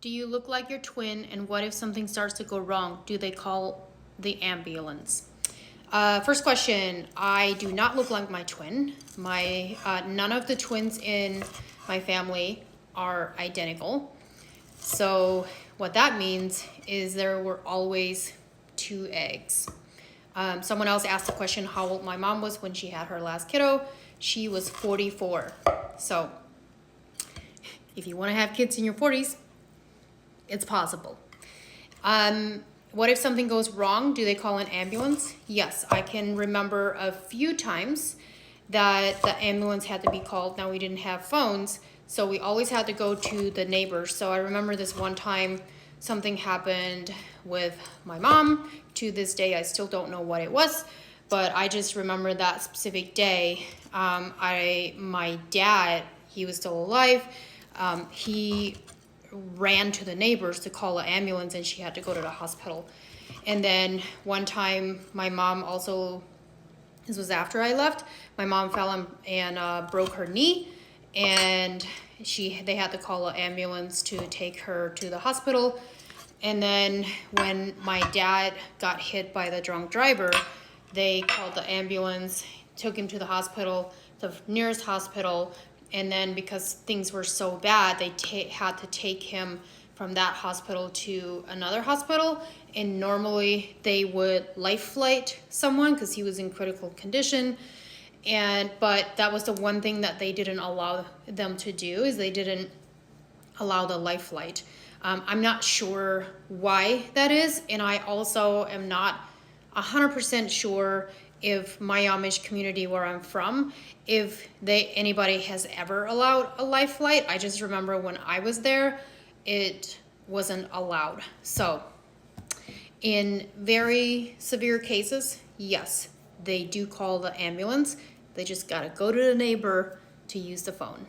Do you look like your twin? And what if something starts to go wrong? Do they call the ambulance? First question, I do not look like my twin. None of the twins in my family are identical. So what that means is there were always two eggs. Someone else asked the question how old my mom was when she had her last kiddo. She was 44. So if you want to have kids in your 40s, it's possible. What if something goes wrong? Do they call an ambulance? Yes, I can remember a few times that the ambulance had to be called. Now we didn't have phones, so we always had to go to the neighbors. So I remember this one time something happened with my mom. To this day, I still don't know what it was, but I just remember that specific day. My dad, he was still alive. He ran to the neighbors to call an ambulance, and she had to go to the hospital. And then one time my mom also, this was after I left, my mom fell and broke her knee, and they had to call an ambulance to take her to the hospital. And then when my dad got hit by the drunk driver, they called the ambulance, took him to the hospital, the nearest hospital. And then because things were so bad, they had to take him from that hospital to another hospital. And normally they would life flight someone because he was in critical condition. But that was the one thing that they didn't allow them to do, is they didn't allow the life flight. I'm not sure why that is. And I also am not 100% sure if my Amish community where I'm from, if anybody has ever allowed a life flight. I just remember when I was there, it wasn't allowed. So in very severe cases, yes, they do call the ambulance. They just gotta go to the neighbor to use the phone.